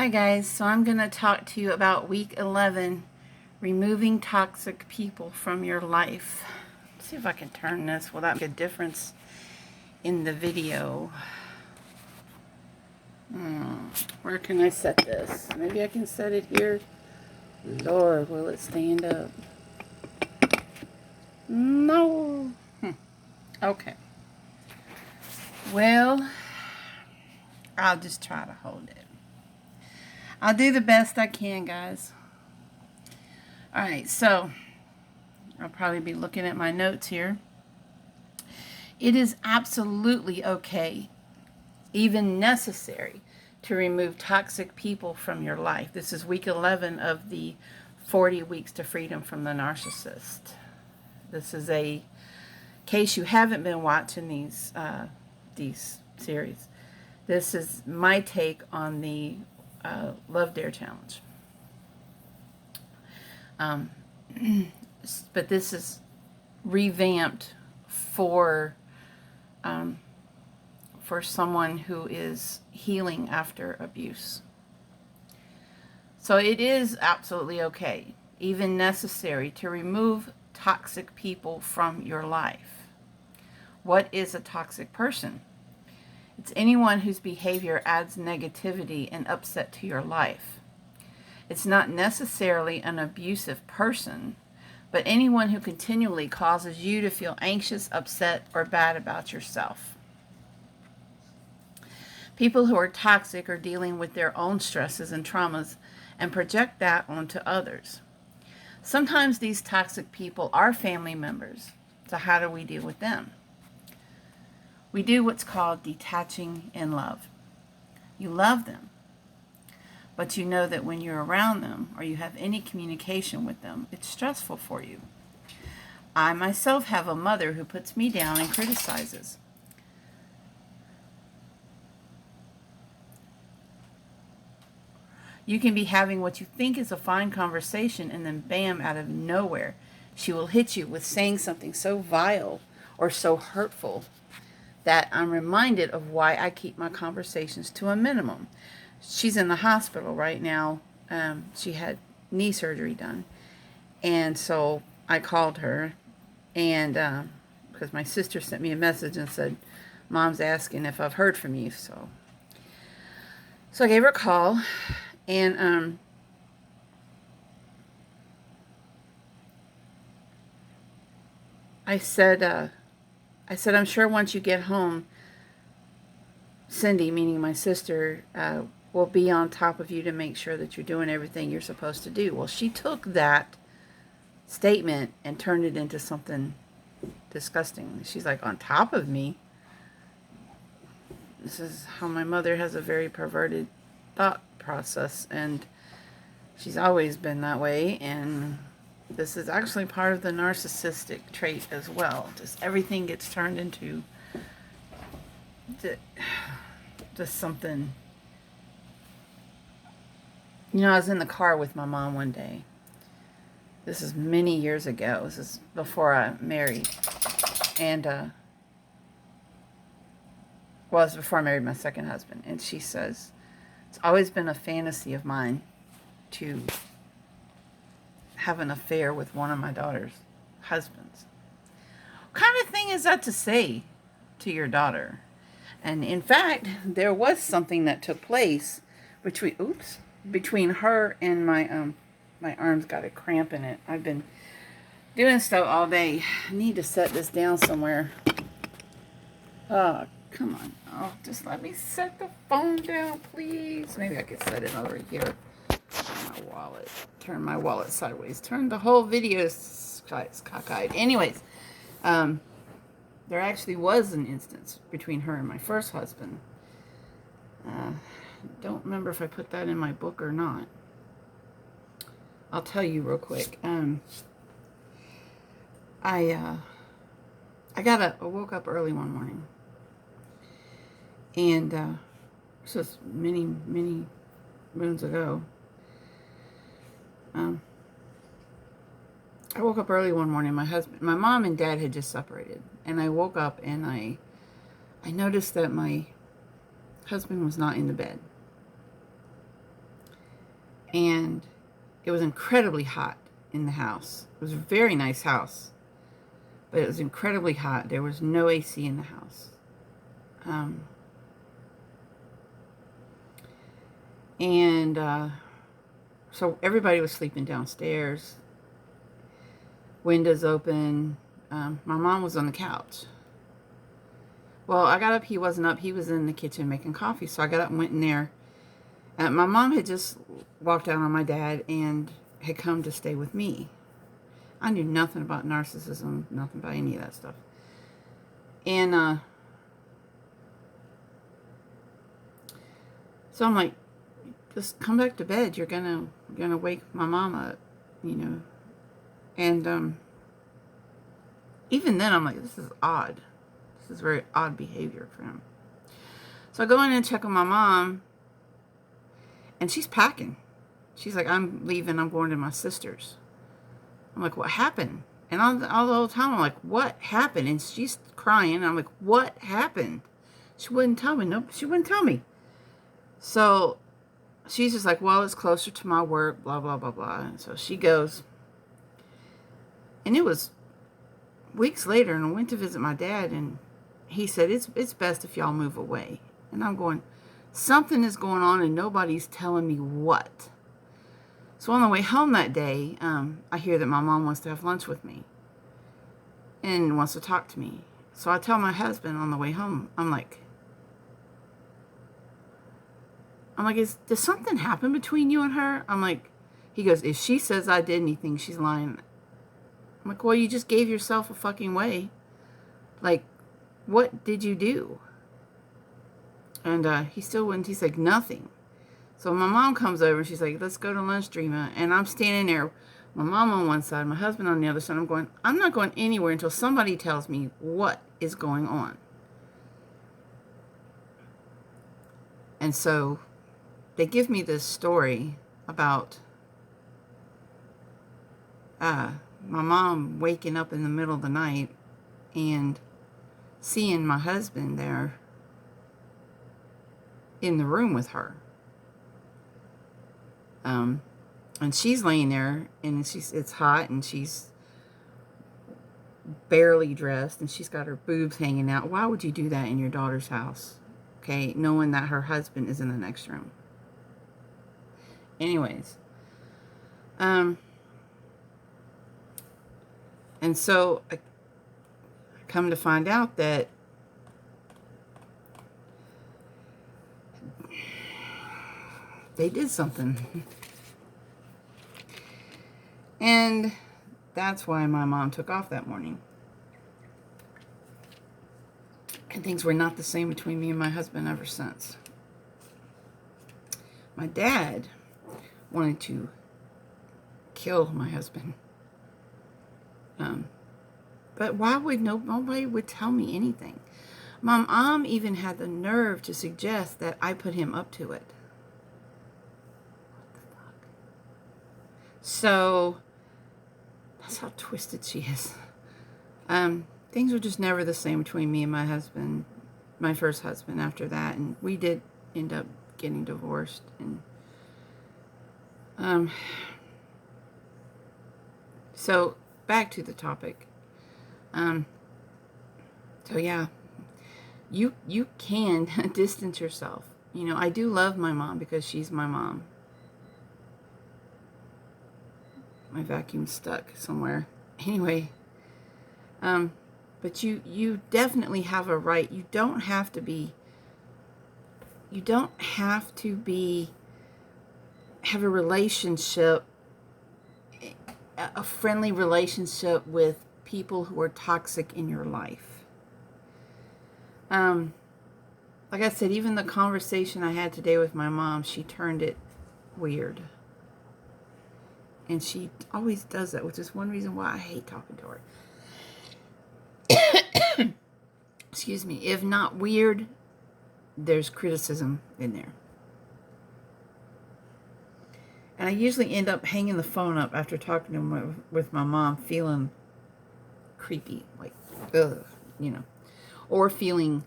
Hi guys, so I'm going to talk to you about week 11, removing toxic people from your life. Let's see if I can turn this without making a difference in the video. Where can I set this? Maybe I can set it here. Lord, will it stand up? No. Okay. Well, I'll just try to hold it. I'll do the best I can, guys. Alright, so I'll probably be looking at my notes here. It is absolutely okay, even necessary, to remove toxic people from your life. This is week 11 of the 40 Weeks to Freedom from the Narcissist. This is in case you haven't been watching these series. This is my take on the Love Dare Challenge. But this is revamped for someone who is healing after abuse. So it is absolutely okay, even necessary, to remove toxic people from your life. What is a toxic person? It's anyone whose behavior adds negativity and upset to your life. It's not necessarily an abusive person, but anyone who continually causes you to feel anxious, upset, or bad about yourself. People who are toxic are dealing with their own stresses and traumas and project that onto others. Sometimes these toxic people are family members, so how do we deal with them? We do what's called detaching in love. You love them, but you know that when you're around them or you have any communication with them, it's stressful for you. I myself have a mother who puts me down and criticizes. You can be having what you think is a fine conversation, and then bam, out of nowhere, she will hit you with saying something so vile or so hurtful that I'm reminded of why I keep my conversations to a minimum. She's in the hospital right now. She had knee surgery done. And so I called her, and because my sister sent me a message and said, Mom's asking if I've heard from you. So I gave her a call, and I said, I'm sure once you get home, Cindy, meaning my sister, will be on top of you to make sure that you're doing everything you're supposed to do. Well, she took that statement and turned it into something disgusting. She's like, on top of me? This is how my mother has a very perverted thought process, and she's always been that way, and this is actually part of the narcissistic trait as well. Just everything gets turned into just something. You know, I was in the car with my mom one day. This is many years ago. This is before I married. And, it was before I married my second husband. And she says, it's always been a fantasy of mine to have an affair with one of my daughter's husbands. What kind of thing is that to say to your daughter? And in fact, there was something that took place between her and my arm's got a cramp in it. I've been doing stuff all day. I need to set this down somewhere. Oh, come on. Oh, just let me set the phone down, please. Maybe I could set it over here. My wallet. Turn my wallet sideways. Turn the whole video cockeyed. Anyways, there actually was an instance between her and my first husband. Don't remember if I put that in my book or not. I'll tell you real quick. I woke up early one morning, and this was many moons ago. I woke up early one morning. My mom and dad had just separated, and I woke up and I noticed that my husband was not in the bed. And it was incredibly hot in the house. It was a very nice house, but it was incredibly hot. There was no AC in the house. So everybody was sleeping downstairs, windows open. My mom was on the couch. Well, I got up. He wasn't up. He was in the kitchen making coffee. So I got up and went in there. My mom had just walked out on my dad and had come to stay with me. I knew nothing about narcissism, nothing about any of that stuff. And so I'm like, just come back to bed. You're gonna wake my mom up, you know. And even then, I'm like, this is odd. This is very odd behavior for him. So I go in and check on my mom, and she's packing. She's like, I'm leaving. I'm going to my sister's. I'm like, what happened? And all the whole time, I'm like, what happened? And she's crying. And I'm like, what happened? She wouldn't tell me. Nope, she wouldn't tell me. So she's just like, well, it's closer to my work, blah, blah, blah, blah. And so she goes. And it was weeks later, and I went to visit my dad, and he said, it's best if y'all move away. And I'm going, something is going on, and nobody's telling me what. So on the way home that day, I hear that my mom wants to have lunch with me and wants to talk to me. So I tell my husband on the way home, I'm like, does something happen between you and her? I'm like, he goes, if she says I did anything, she's lying. I'm like, well, you just gave yourself a fucking way. Like, what did you do? And he still wouldn't. He's like, nothing. So my mom comes over and she's like, let's go to lunch, Dreama. And I'm standing there, my mom on one side, my husband on the other side. I'm going, I'm not going anywhere until somebody tells me what is going on. And so they give me this story about my mom waking up in the middle of the night and seeing my husband there in the room with her. And she's laying there, and it's hot, and she's barely dressed, and she's got her boobs hanging out. Why would you do that in your daughter's house? Okay, knowing that her husband is in the next room. Anyways, and so I come to find out that they did something. And that's why my mom took off that morning. And things were not the same between me and my husband ever since. My dad wanted to kill my husband. But why would nobody would tell me anything? My mom even had the nerve to suggest that I put him up to it. What the fuck? So that's how twisted she is. Things were just never the same between me and my husband, my first husband, after that, and we did end up getting divorced. And so back to the topic. So yeah, you can distance yourself. You know, I do love my mom because she's my mom. My vacuum's stuck somewhere. Anyway, but you definitely have a right. You don't have to have a relationship, a friendly relationship with people who are toxic in your life. Like I said, even the conversation I had today with my mom, she turned it weird. And she always does that, which is one reason why I hate talking to her. Excuse me. If not weird, there's criticism in there. And I usually end up hanging the phone up after talking with my mom, feeling creepy, like, ugh, you know, or feeling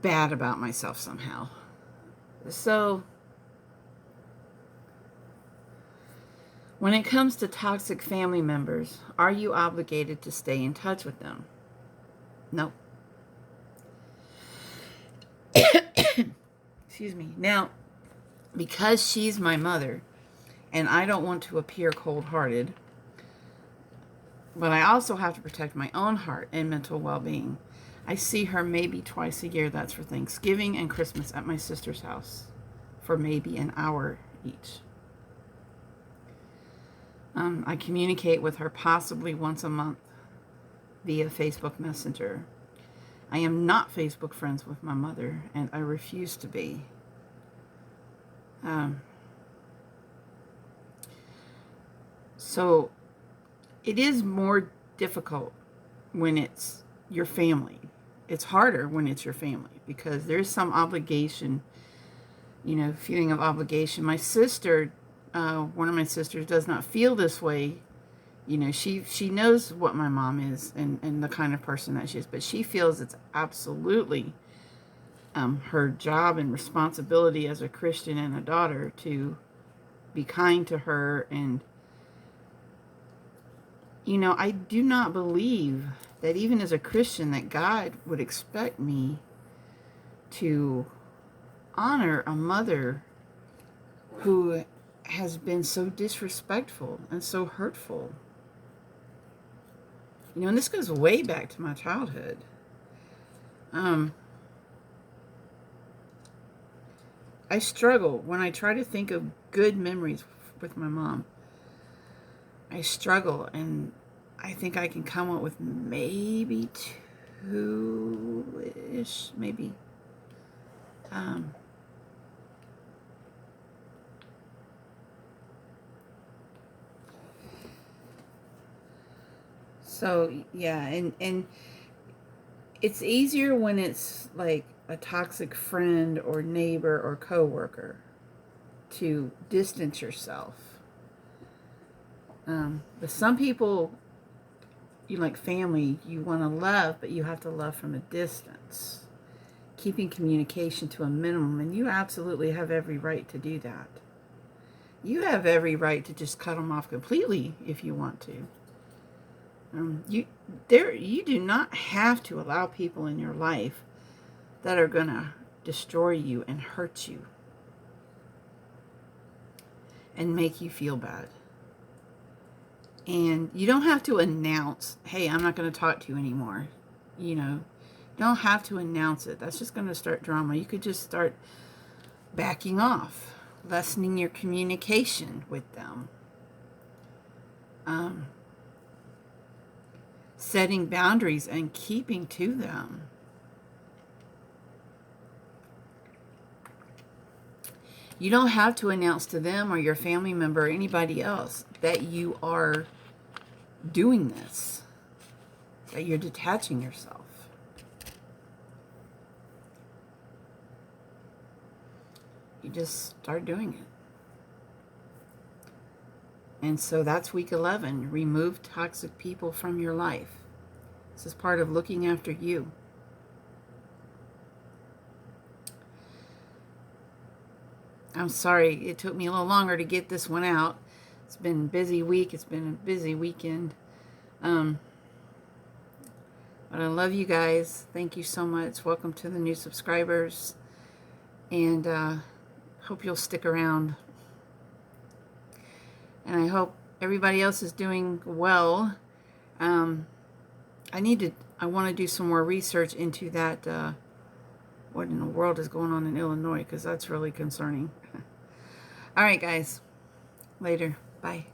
bad about myself somehow. So When it comes to toxic family members, are you obligated to stay in touch with them? No. Excuse me. Now, because she's my mother, and I don't want to appear cold-hearted, but I also have to protect my own heart and mental well-being. I see her maybe twice a year. That's for Thanksgiving and Christmas at my sister's house for maybe an hour each. I communicate with her possibly once a month via Facebook Messenger. I am not Facebook friends with my mother, and I refuse to be. So it is more difficult when it's your family. It's harder when it's your family because there's some obligation, feeling of obligation. My sister, one of my sisters, does not feel this way. She knows what my mom is and the kind of person that she is, but she feels it's absolutely her job and responsibility as a Christian and a daughter to be kind to her. And I do not believe that even as a Christian that God would expect me to honor a mother who has been so disrespectful and so hurtful. And this goes way back to my childhood. I struggle when I try to think of good memories with my mom. I struggle, and I think I can come up with maybe two-ish, maybe. So, yeah, and it's easier when it's like a toxic friend or neighbor or coworker to distance yourself. But some people, like family, you want to love, but you have to love from a distance, keeping communication to a minimum, and you absolutely have every right to do that. You have every right to just cut them off completely if you want to. You do not have to allow people in your life that are going to destroy you and hurt you and make you feel bad. And you don't have to announce, hey, I'm not going to talk to you anymore. Don't have to announce it. That's just going to start drama. You could just start backing off, lessening your communication with them. Setting boundaries and keeping to them. You don't have to announce to them or your family member or anybody else that you are doing this, that you're detaching yourself. You just start doing it. And so that's week 11. Remove toxic people from your life. This is part of looking after you. I'm sorry it took me a little longer to get this one out. It's been a busy week. It's been a busy weekend. But I love you guys. Thank you so much. Welcome to the new subscribers. And hope you'll stick around. And I hope everybody else is doing well. I want to do some more research into that, what in the world is going on in Illinois, because that's really concerning. All right, guys. Later. Bye.